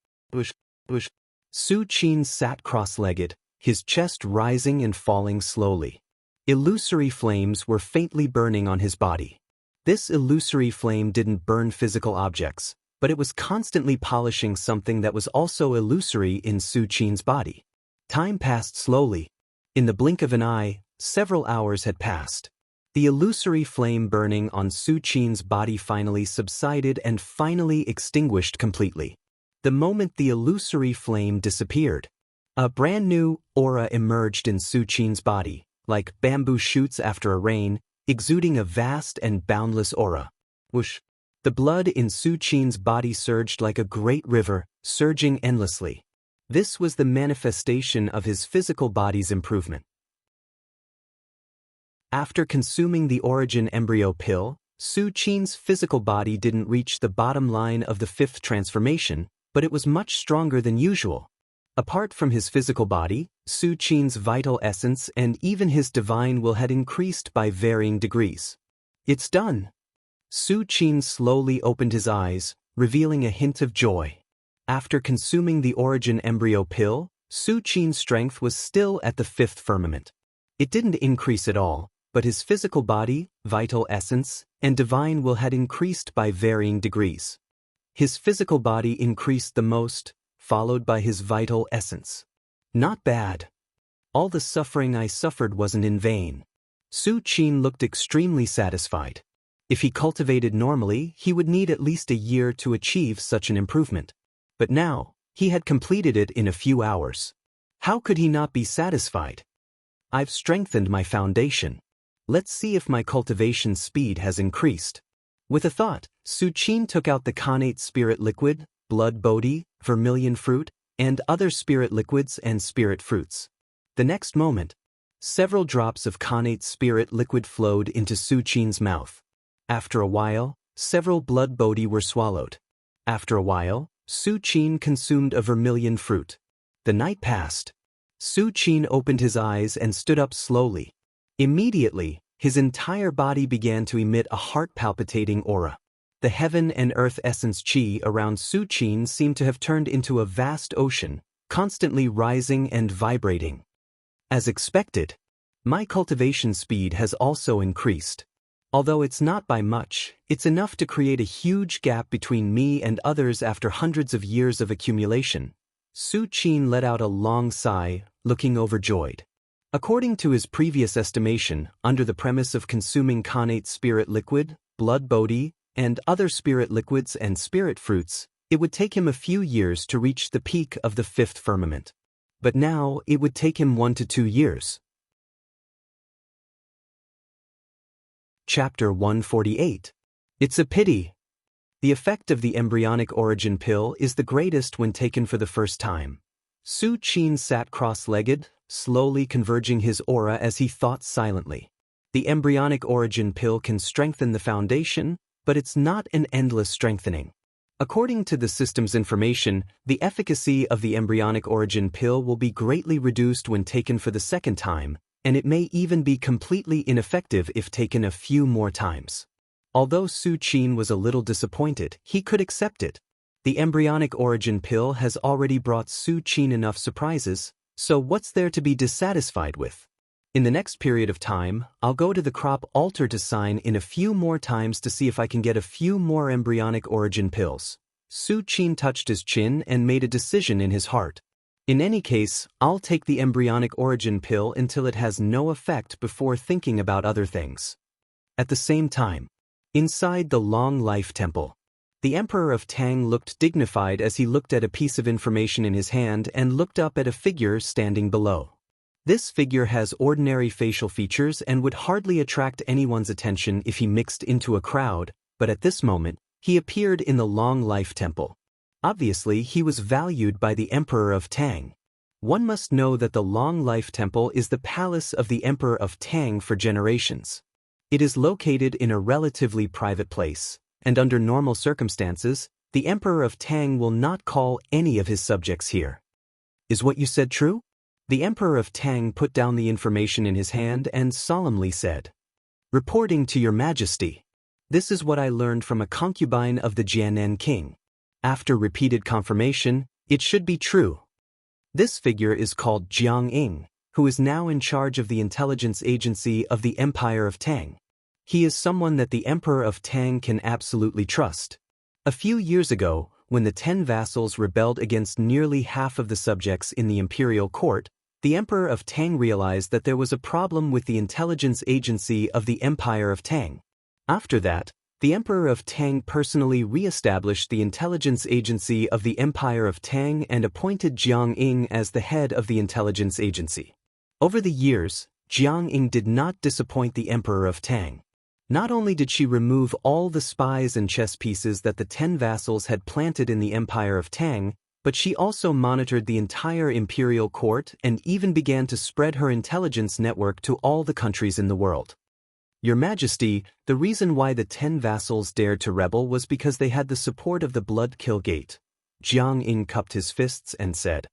Su Qin sat cross-legged, his chest rising and falling slowly. Illusory flames were faintly burning on his body. This illusory flame didn't burn physical objects, but it was constantly polishing something that was also illusory in Su Qin's body. Time passed slowly. In the blink of an eye, several hours had passed. The illusory flame burning on Su Qin's body finally subsided and finally extinguished completely. The moment the illusory flame disappeared, a brand new aura emerged in Su Qin's body, like bamboo shoots after a rain, exuding a vast and boundless aura. Whoosh! The blood in Su Qin's body surged like a great river, surging endlessly. This was the manifestation of his physical body's improvement. After consuming the origin embryo pill, Su Qin's physical body didn't reach the bottom line of the 5th transformation, but it was much stronger than usual. Apart from his physical body, Su Qin's vital essence and even his divine will had increased by varying degrees. It's done! Su Qin slowly opened his eyes, revealing a hint of joy. After consuming the origin embryo pill, Su Qin's strength was still at the 5th firmament. It didn't increase at all, but his physical body, vital essence, and divine will had increased by varying degrees. His physical body increased the most, followed by his vital essence. Not bad. All the suffering I suffered wasn't in vain. Su Qin looked extremely satisfied. If he cultivated normally, he would need at least a year to achieve such an improvement. But now, he had completed it in a few hours. How could he not be satisfied? I've strengthened my foundation. Let's see if my cultivation speed has increased. With a thought, Su Qin took out the connate spirit liquid, blood bodhi, vermilion fruit, and other spirit liquids and spirit fruits. The next moment, Several drops of connate spirit liquid flowed into Su Qin's mouth. After a while, several blood bodhi were swallowed. After a while, Su Qin consumed a vermilion fruit. The night passed. Su Qin opened his eyes and stood up slowly. Immediately, his entire body began to emit a heart-palpitating aura. The heaven and earth essence qi around Su Qin seemed to have turned into a vast ocean, constantly rising and vibrating. As expected, my cultivation speed has also increased. Although it's not by much, it's enough to create a huge gap between me and others after hundreds of years of accumulation. Su Qin let out a long sigh, looking overjoyed. According to his previous estimation, under the premise of consuming connate spirit liquid, blood bodhi, and other spirit liquids and spirit fruits, it would take him a few years to reach the peak of the fifth firmament. But now it would take him 1 to 2 years. Chapter 148. It's a pity. The effect of the embryonic origin pill is the greatest when taken for the first time. Su Qin sat cross-legged, slowly converging his aura as he thought silently. The embryonic origin pill can strengthen the foundation, but it's not an endless strengthening. According to the system's information, the efficacy of the embryonic origin pill will be greatly reduced when taken for the second time, and it may even be completely ineffective if taken a few more times. Although Su Qin was a little disappointed, he could accept it. The embryonic origin pill has already brought Su Qin enough surprises, so what's there to be dissatisfied with? In the next period of time, I'll go to the crop altar to sign in a few more times to see if I can get a few more embryonic origin pills. Su Qin touched his chin and made a decision in his heart. In any case, I'll take the embryonic origin pill until it has no effect before thinking about other things. At the same time, inside the Long Life Temple, the Emperor of Tang looked dignified as he looked at a piece of information in his hand and looked up at a figure standing below. This figure has ordinary facial features and would hardly attract anyone's attention if he mixed into a crowd, but at this moment, he appeared in the Long Life Temple. Obviously, he was valued by the Emperor of Tang. One must know that the Long Life Temple is the palace of the Emperor of Tang for generations. It is located in a relatively private place, and under normal circumstances, the Emperor of Tang will not call any of his subjects here. Is what you said true? The Emperor of Tang put down the information in his hand and solemnly said, "Reporting to your majesty. This is what I learned from a concubine of the Jianan king. After repeated confirmation, it should be true." This figure is called Jiang Ying, who is now in charge of the intelligence agency of the Empire of Tang. He is someone that the Emperor of Tang can absolutely trust. A few years ago, when the 10 vassals rebelled against nearly half of the subjects in the imperial court, the Emperor of Tang realized that there was a problem with the intelligence agency of the Empire of Tang. After that, the Emperor of Tang personally re-established the intelligence agency of the Empire of Tang and appointed Jiang Ying as the head of the intelligence agency. Over the years, Jiang Ying did not disappoint the Emperor of Tang. Not only did she remove all the spies and chess pieces that the 10 vassals had planted in the Empire of Tang, but she also monitored the entire imperial court and even began to spread her intelligence network to all the countries in the world. Your Majesty, the reason why the 10 vassals dared to rebel was because they had the support of the Blood Kill Gate. Jiang Ying cupped his fists and said,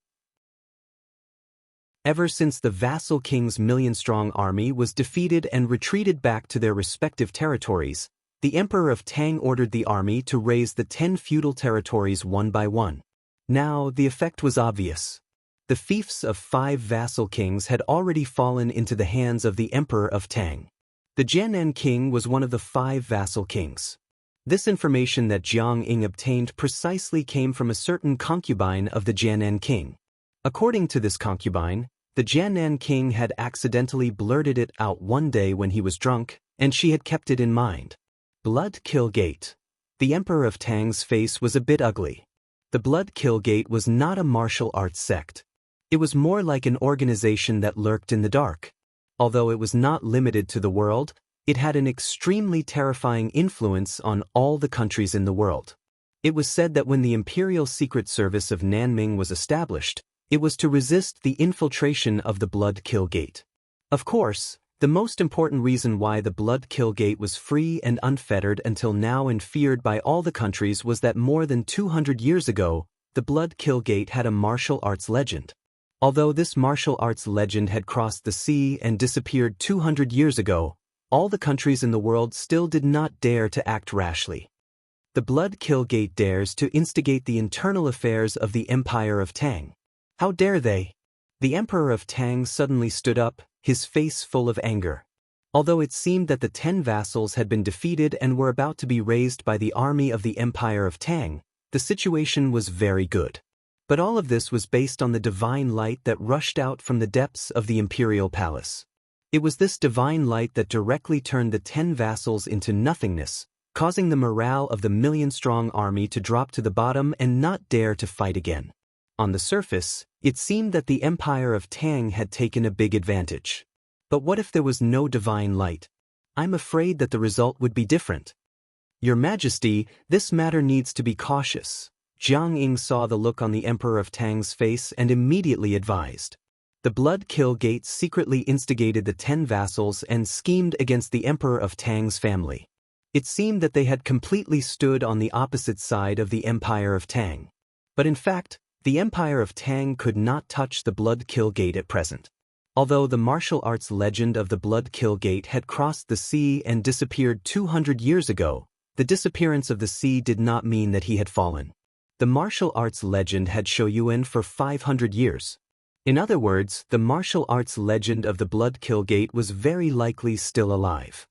"Ever since the vassal king's million-strong army was defeated and retreated back to their respective territories, the Emperor of Tang ordered the army to raise the 10 feudal territories one by one. Now, the effect was obvious. The fiefs of 5 vassal kings had already fallen into the hands of the Emperor of Tang. The Jianan king was one of the 5 vassal kings. This information that Jiang Ying obtained precisely came from a certain concubine of the Jianan king. According to this concubine, the Jianan king had accidentally blurted it out one day when he was drunk, and she had kept it in mind. Blood Kill Gate. The Emperor of Tang's face was a bit ugly. The Blood Kill Gate was not a martial arts sect. It was more like an organization that lurked in the dark. Although it was not limited to the world, it had an extremely terrifying influence on all the countries in the world. It was said that when the Imperial Secret Service of Nanming was established, it was to resist the infiltration of the Blood Kill Gate. Of course, the most important reason why the Blood Kill Gate was free and unfettered until now and feared by all the countries was that more than 200 years ago, the Blood Kill Gate had a martial arts legend. Although this martial arts legend had crossed the sea and disappeared 200 years ago, all the countries in the world still did not dare to act rashly. The Blood Kill Gate dares to instigate the internal affairs of the Empire of Tang. How dare they? The Emperor of Tang suddenly stood up, his face full of anger. Although it seemed that the 10 vassals had been defeated and were about to be raised by the army of the Empire of Tang, the situation was very good. But all of this was based on the divine light that rushed out from the depths of the imperial palace. It was this divine light that directly turned the 10 vassals into nothingness, causing the morale of the million-strong army to drop to the bottom and not dare to fight again. On the surface, it seemed that the Empire of Tang had taken a big advantage. But what if there was no divine light? I'm afraid that the result would be different. Your Majesty, this matter needs to be cautious. Jiang Ying saw the look on the Emperor of Tang's face and immediately advised. The Blood Kill Gate secretly instigated the 10 vassals and schemed against the Emperor of Tang's family. It seemed that they had completely stood on the opposite side of the Empire of Tang. But in fact, the Empire of Tang could not touch the Blood Kill Gate at present. Although the martial arts legend of the Blood Kill Gate had crossed the sea and disappeared 200 years ago, the disappearance of the sea did not mean that he had fallen. The martial arts legend had Shou Yuan for 500 years. In other words, the martial arts legend of the Blood Kill Gate was very likely still alive.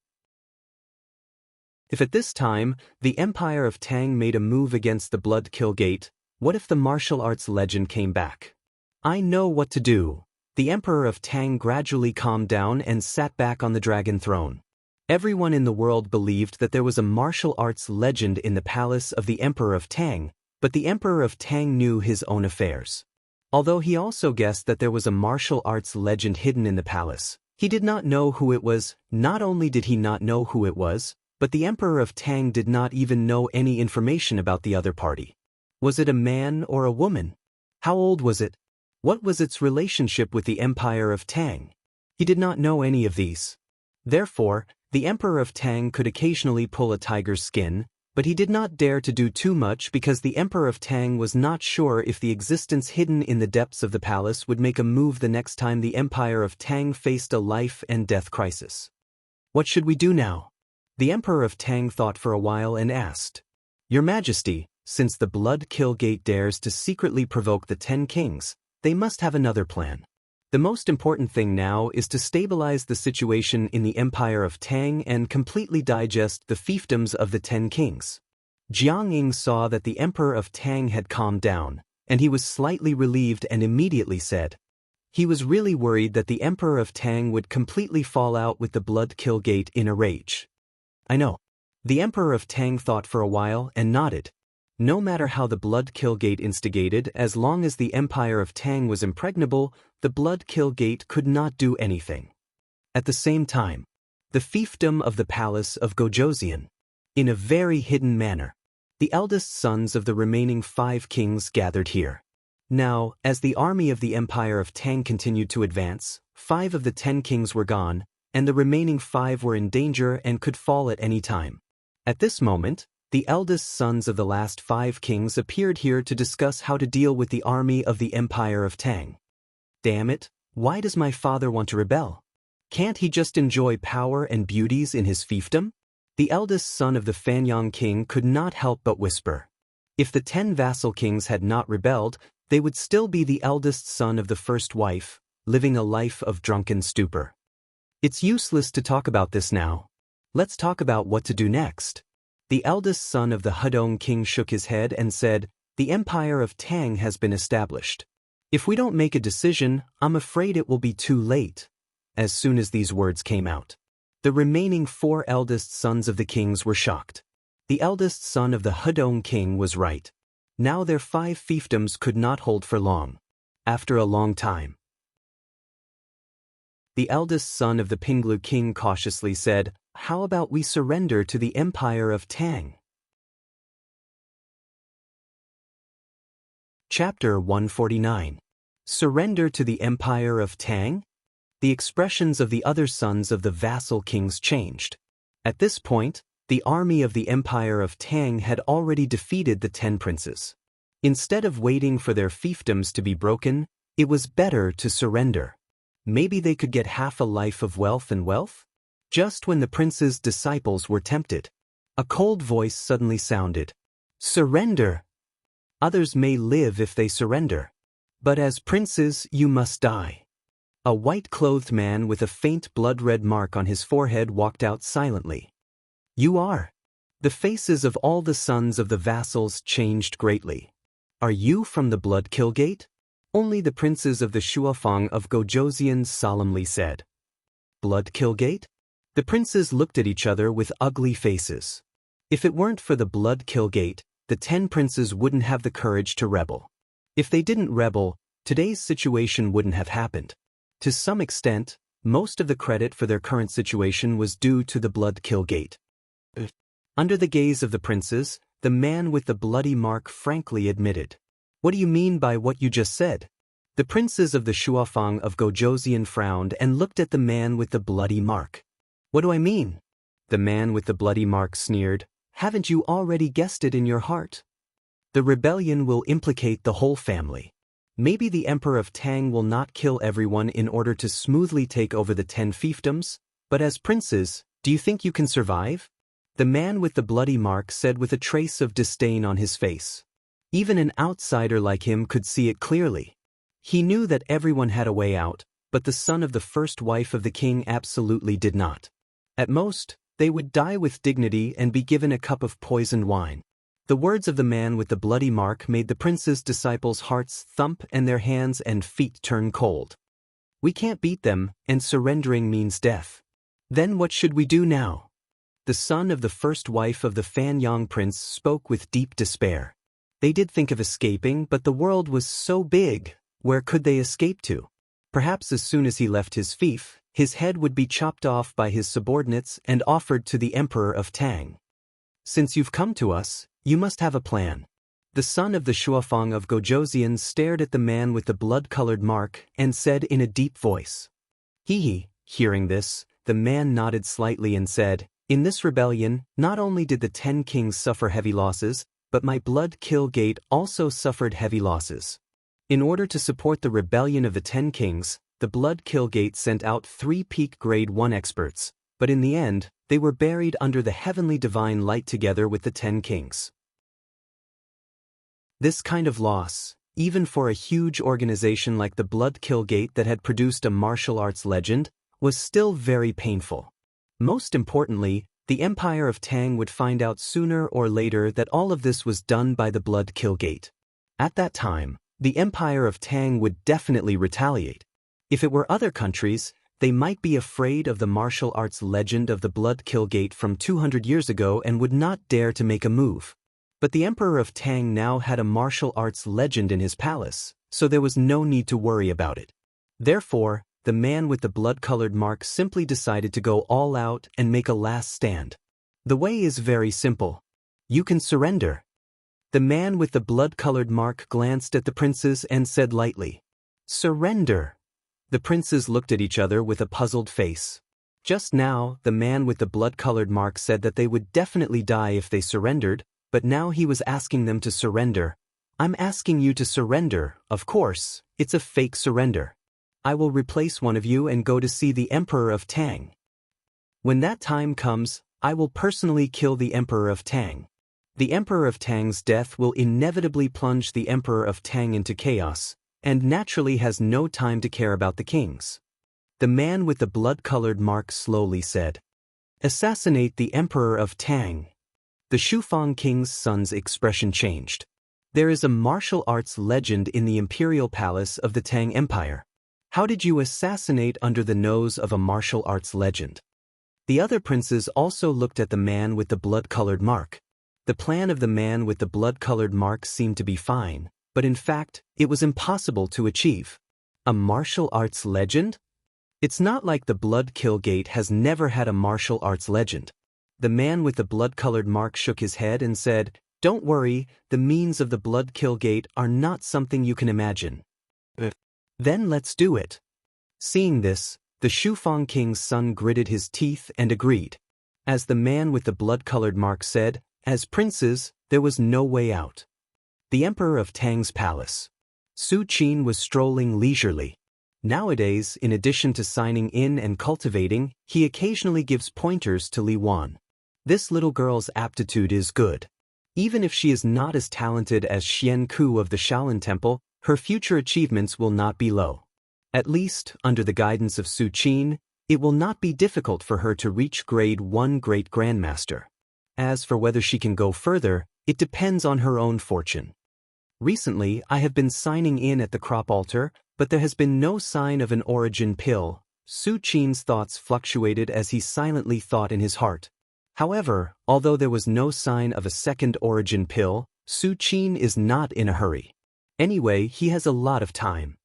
If at this time, the Empire of Tang made a move against the Blood Kill Gate, what if the martial arts legend came back? I know what to do. The Emperor of Tang gradually calmed down and sat back on the dragon throne. Everyone in the world believed that there was a martial arts legend in the palace of the Emperor of Tang, but the Emperor of Tang knew his own affairs. Although he also guessed that there was a martial arts legend hidden in the palace, he did not know who it was. Not only did he not know who it was, but the Emperor of Tang did not even know any information about the other party. Was it a man or a woman? How old was it? What was its relationship with the Empire of Tang? He did not know any of these. Therefore, the Emperor of Tang could occasionally pull a tiger's skin, but he did not dare to do too much because the Emperor of Tang was not sure if the existence hidden in the depths of the palace would make a move the next time the Empire of Tang faced a life and death crisis. What should we do now? The Emperor of Tang thought for a while and asked, Your Majesty, since the Blood Kill Gate dares to secretly provoke the 10 kings, they must have another plan. The most important thing now is to stabilize the situation in the Empire of Tang and completely digest the fiefdoms of the 10 kings. Jiang Ying saw that the Emperor of Tang had calmed down, and he was slightly relieved and immediately said, he was really worried that the Emperor of Tang would completely fall out with the Blood Kill Gate in a rage. I know. The Emperor of Tang thought for a while and nodded. No matter how the Blood Kill Gate instigated, as long as the Empire of Tang was impregnable, the Blood Kill Gate could not do anything. At the same time, the fiefdom of the palace of Gojoseon. In a very hidden manner, the eldest sons of the remaining 5 kings gathered here. Now, as the army of the Empire of Tang continued to advance, 5 of the 10 kings were gone, and the remaining 5 were in danger and could fall at any time. At this moment, the eldest sons of the last 5 kings appeared here to discuss how to deal with the army of the Empire of Tang. Damn it, why does my father want to rebel? Can't he just enjoy power and beauties in his fiefdom? The eldest son of the Fanyang king could not help but whisper. If the 10 vassal kings had not rebelled, they would still be the eldest son of the first wife, living a life of drunken stupor. It's useless to talk about this now. Let's talk about what to do next. The eldest son of the Hedong king shook his head and said, The Empire of Tang has been established. If we don't make a decision, I'm afraid it will be too late. As soon as these words came out, the remaining 4 eldest sons of the kings were shocked. The eldest son of the Hedong king was right. Now their 5 fiefdoms could not hold for long. After a long time, the eldest son of the Pinglu king cautiously said, How about we surrender to the Empire of Tang? Chapter 149. Surrender to the Empire of Tang? the expressions of the other sons of the vassal kings changed. At this point, the army of the Empire of Tang had already defeated the 10 princes. Instead of waiting for their fiefdoms to be broken, it was better to surrender. Maybe they could get half a life of wealth and wealth? Just when the prince's disciples were tempted, a cold voice suddenly sounded. Surrender! Others may live if they surrender. But as princes, you must die. A white-clothed man with a faint blood-red mark on his forehead walked out silently. You are. The faces of all the sons of the vassals changed greatly. Are you from the Blood-Kill Gate? Only the princes of the Shuafang of Gojosian solemnly said. Blood-Kill Gate? The princes looked at each other with ugly faces. If it weren't for the Blood-Kill Gate, the 10 princes wouldn't have the courage to rebel. If they didn't rebel, today's situation wouldn't have happened. To some extent, most of the credit for their current situation was due to the Blood-Kill Gate. Under the gaze of the princes, the man with the bloody mark frankly admitted. What do you mean by what you just said? The princes of the Shuafang of Gojosian frowned and looked at the man with the bloody mark. What do I mean? The man with the bloody mark sneered. Haven't you already guessed it in your heart? The rebellion will implicate the whole family. Maybe the Emperor of Tang will not kill everyone in order to smoothly take over the 10 fiefdoms, but as princes, do you think you can survive? The man with the bloody mark said with a trace of disdain on his face. Even an outsider like him could see it clearly. He knew that everyone had a way out, but the son of the first wife of the king absolutely did not. At most, they would die with dignity and be given a cup of poisoned wine. The words of the man with the bloody mark made the prince's disciples' hearts thump and their hands and feet turn cold. We can't beat them, and surrendering means death. Then what should we do now? The son of the first wife of the Fanyang prince spoke with deep despair. They did think of escaping, but the world was so big, where could they escape to? Perhaps as soon as he left his fief, his head would be chopped off by his subordinates and offered to the Emperor of Tang. Since you've come to us, you must have a plan. The son of the Shuafang of Gojosian stared at the man with the blood-colored mark and said in a deep voice. He. Hearing this, the man nodded slightly and said, in this rebellion, not only did the 10 kings suffer heavy losses, but my Blood-Kill Gate also suffered heavy losses. In order to support the rebellion of the 10 kings, the Blood-Kill Gate sent out 3 peak grade 1 experts, but in the end, they were buried under the heavenly divine light together with the 10 kings. This kind of loss, even for a huge organization like the Blood-Kill Gate that had produced a martial arts legend, was still very painful. Most importantly, the Empire of Tang would find out sooner or later that all of this was done by the Blood-Kill Gate. At that time, the Empire of Tang would definitely retaliate. If it were other countries, they might be afraid of the martial arts legend of the Blood-Kill Gate from 200 years ago and would not dare to make a move. But the Emperor of Tang now had a martial arts legend in his palace, so there was no need to worry about it. Therefore, the man with the blood-colored mark simply decided to go all out and make a last stand. The way is very simple. You can surrender. The man with the blood-colored mark glanced at the princes and said lightly, surrender. The princes looked at each other with a puzzled face. Just now, the man with the blood-colored mark said that they would definitely die if they surrendered, but now he was asking them to surrender. I'm asking you to surrender, of course, it's a fake surrender. I will replace one of you and go to see the Emperor of Tang. When that time comes, I will personally kill the Emperor of Tang. The Emperor of Tang's death will inevitably plunge the Emperor of Tang into chaos, and naturally has no time to care about the kings. The man with the blood-colored mark slowly said, assassinate the Emperor of Tang. The Shufang king's son's expression changed. There is a martial arts legend in the imperial palace of the Tang Empire. How did you assassinate under the nose of a martial arts legend? The other princes also looked at the man with the blood-colored mark. The plan of the man with the blood-colored mark seemed to be fine, but in fact, it was impossible to achieve. A martial arts legend? It's not like the Blood-Kill Gate has never had a martial arts legend. The man with the blood-colored mark shook his head and said, don't worry, the means of the Blood-Kill Gate are not something you can imagine. Then let's do it. Seeing this, The Shufang king's son gritted his teeth and agreed. As the man with the blood-colored mark said, as princes, there was no way out. The emperor of Tang's palace. Su Qin was strolling leisurely. Nowadays, in addition to signing in and cultivating, he occasionally gives pointers to Li Wan. This little girl's aptitude is good. Even if she is not as talented as Xian Ku of the Shaolin Temple, her future achievements will not be low. At least, under the guidance of Su Qin, it will not be difficult for her to reach grade 1 Great Grandmaster. As for whether she can go further, it depends on her own fortune. Recently, I have been signing in at the crop altar, but there has been no sign of an origin pill. Su Qin's thoughts fluctuated as he silently thought in his heart. However, although there was no sign of a second origin pill, Su Qin is not in a hurry. Anyway, he has a lot of time.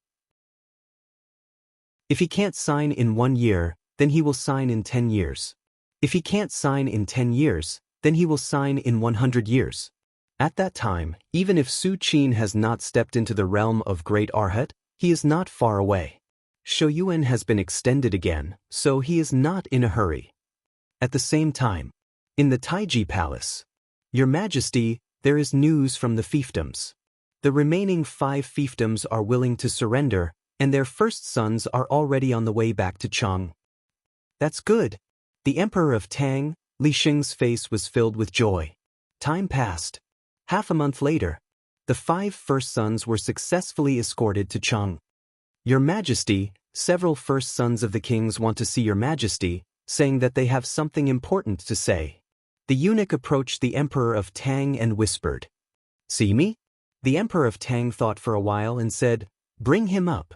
If he can't sign in 1 year, then he will sign in 10 years. If he can't sign in 10 years, then he will sign in 100 years. At that time, even if Su Qin has not stepped into the realm of Great Arhat, he is not far away. Shouyuan has been extended again, so he is not in a hurry. At the same time, in the Taiji Palace, Your Majesty, there is news from the fiefdoms. The remaining 5 fiefdoms are willing to surrender, and their first sons are already on the way back to Chang. That's good. The Emperor of Tang, Li Xing's face was filled with joy. Time passed. Half a month later, the 5 first sons were successfully escorted to Chang. Your Majesty, several first sons of the kings want to see Your Majesty, saying that they have something important to say. The eunuch approached the Emperor of Tang and whispered, "See me?" The Emperor of Tang thought for a while and said, "Bring him up."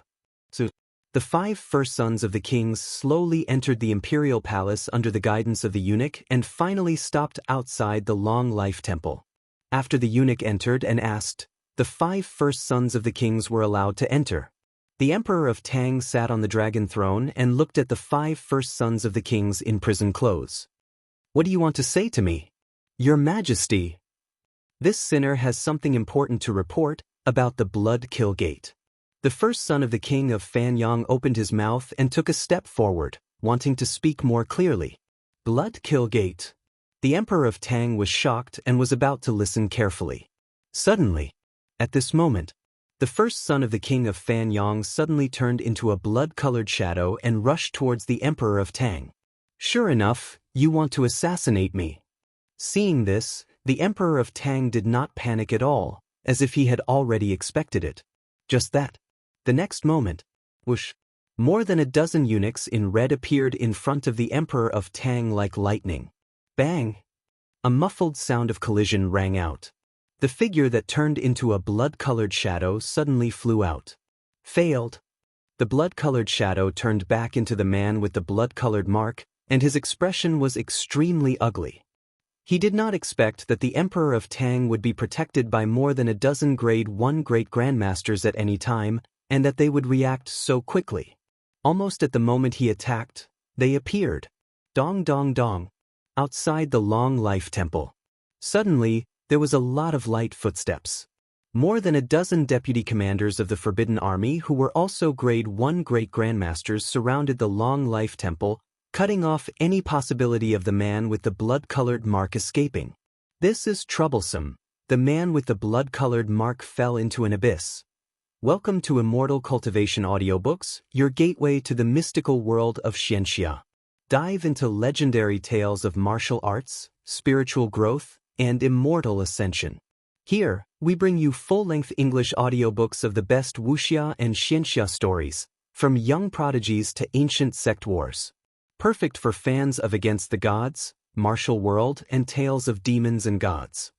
So, the 5 first sons of the kings slowly entered the imperial palace under the guidance of the eunuch and finally stopped outside the Long Life Temple. After the eunuch entered and asked, the 5 first sons of the kings were allowed to enter. The Emperor of Tang sat on the dragon throne and looked at the 5 first sons of the kings in prison clothes. "What do you want to say to me?" "Your Majesty, this sinner has something important to report about the Blood Kill Gate." The first son of the king of Fanyang opened his mouth and took a step forward, wanting to speak more clearly. Blood Kill Gate. The Emperor of Tang was shocked and was about to listen carefully. Suddenly, at this moment, the first son of the king of Fanyang suddenly turned into a blood-colored shadow and rushed towards the Emperor of Tang. "Sure enough, you want to assassinate me." Seeing this, the Emperor of Tang did not panic at all, as if he had already expected it. Just that. The next moment, whoosh, more than a dozen eunuchs in red appeared in front of the Emperor of Tang like lightning. Bang! A muffled sound of collision rang out. The figure that turned into a blood-colored shadow suddenly flew out. Failed. The blood-colored shadow turned back into the man with the blood-colored mark, and his expression was extremely ugly. He did not expect that the Emperor of Tang would be protected by more than a dozen grade 1 Great Grandmasters at any time, and that they would react so quickly. Almost at the moment he attacked, they appeared. Dong dong dong. Outside the Long Life Temple. Suddenly, there was a lot of light footsteps. More than a dozen deputy commanders of the Forbidden Army who were also grade 1 Great Grandmasters surrounded the Long Life Temple, cutting off any possibility of the man with the blood-colored mark escaping. "This is troublesome." The man with the blood-colored mark fell into an abyss. Welcome to Immortal Cultivation Audiobooks, your gateway to the mystical world of Xianxia. Dive into legendary tales of martial arts, spiritual growth, and immortal ascension. Here, we bring you full-length English audiobooks of the best Wuxia and Xianxia stories, from young prodigies to ancient sect wars. Perfect for fans of Against the Gods, Martial World, and tales of demons and gods.